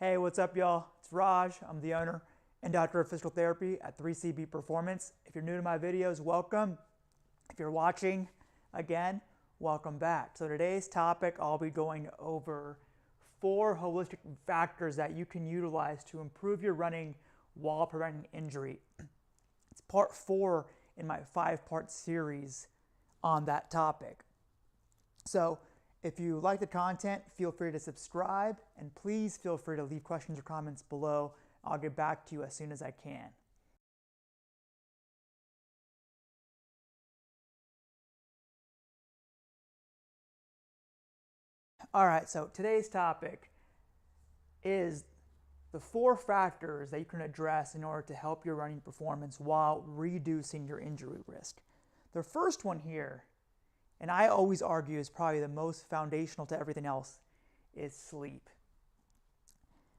Hey, what's up, y'all? It's Raj. I'm the owner and doctor of physical therapy at 3CB Performance. If you're new to my videos, welcome. If you're watching, again, welcome back. So today's topic, I'll be going over 4 holistic factors that you can utilize to improve your running while preventing injury. It's part 4 in my 5-part series on that topic. So if you like the content, feel free to subscribe, and please feel free to leave questions or comments below. I'll get back to you as soon as I can. All right, so today's topic is the 4 factors that you can address in order to help your running performance while reducing your injury risk. The first one here, and I always argue is probably the most foundational to everything else, is sleep.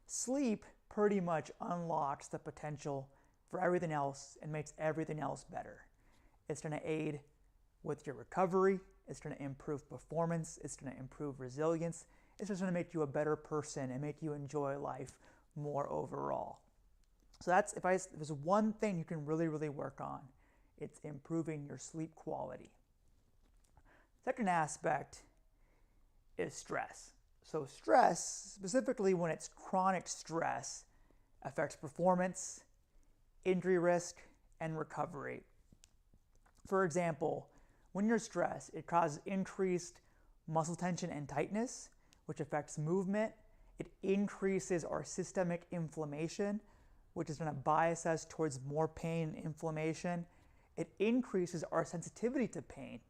Sleep pretty much unlocks the potential for everything else and makes everything else better. It's going to aid with your recovery. It's going to improve performance. It's going to improve resilience. It's just going to make you a better person and make you enjoy life more overall. So that's, if there's one thing you can really work on, it's improving your sleep quality. Second aspect is stress. So stress, specifically when it's chronic stress, affects performance, injury risk, and recovery. For example, when you're stressed, it causes increased muscle tension and tightness, which affects movement. It increases our systemic inflammation, which is going to bias us towards more pain and inflammation. It increases our sensitivity to pain.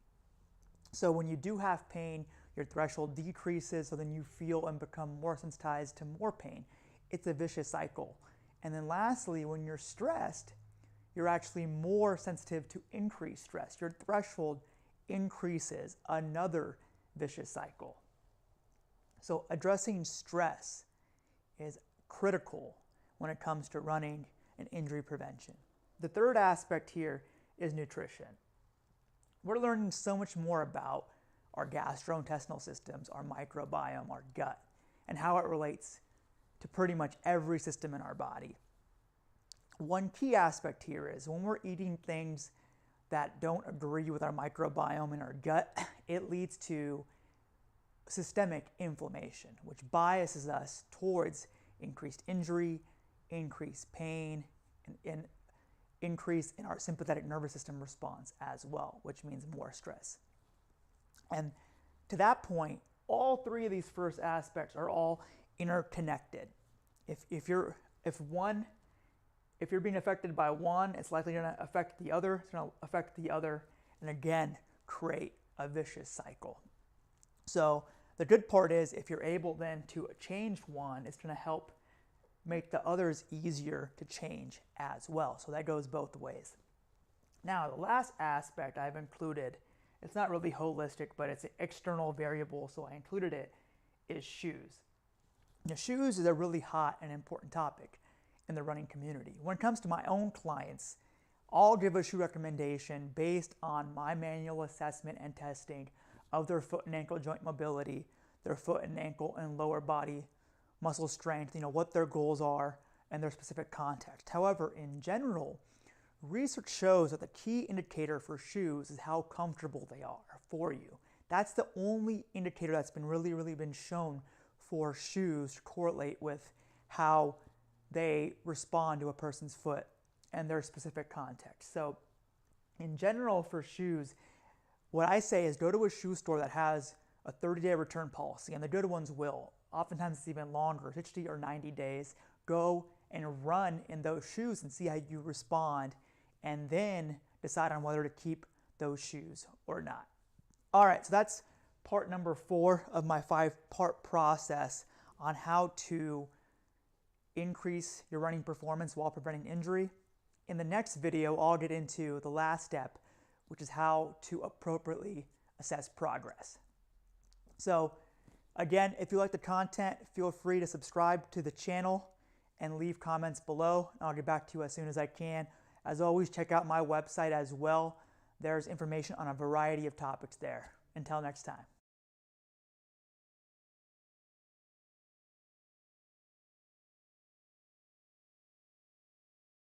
So when you do have pain, your threshold decreases, so then you feel and become more sensitized to more pain. It's a vicious cycle. And then lastly, when you're stressed, you're actually more sensitive to increased stress. Your threshold increases, another vicious cycle. So addressing stress is critical when it comes to running and injury prevention. The third aspect here is nutrition. We're learning so much more about our gastrointestinal systems, our microbiome, our gut, and how it relates to pretty much every system in our body. One key aspect here is when we're eating things that don't agree with our microbiome and our gut, it leads to systemic inflammation, which biases us towards increased injury, increased pain, and increase in our sympathetic nervous system response as well, which means more stress. And to that point, all 3 of these first aspects are all interconnected. If you're being affected by one, it's likely going to affect the other. It's going to affect the other, and again, create a vicious cycle. So the good part is if you're able then to change one, it's going to help make the others easier to change as well. So that goes both ways. Now, the last aspect I've included, it's not really holistic, but it's an external variable, so I included it, is shoes. Now, shoes is a really hot and important topic in the running community. When it comes to my own clients, I'll give a shoe recommendation based on my manual assessment and testing of their foot and ankle joint mobility, their foot and ankle and lower body muscle strength, what their goals are, and their specific context. However, in general, research shows that the key indicator for shoes is how comfortable they are for you. That's the only indicator that's been really been shown for shoes to correlate with how they respond to a person's foot and their specific context. So in general for shoes, what I say is go to a shoe store that has a 30-day return policy, and the good ones will. Oftentimes it's even longer, 60 or 90 days. Go and run in those shoes and see how you respond, and then decide on whether to keep those shoes or not. All right, so that's part number 4 of my 5-part process on how to increase your running performance while preventing injury. In the next video, I'll get into the last step, which is how to appropriately assess progress. So again, if you like the content, feel free to subscribe to the channel and leave comments below. I'll get back to you as soon as I can. As always, check out my website as well. There's information on a variety of topics there. Until next time.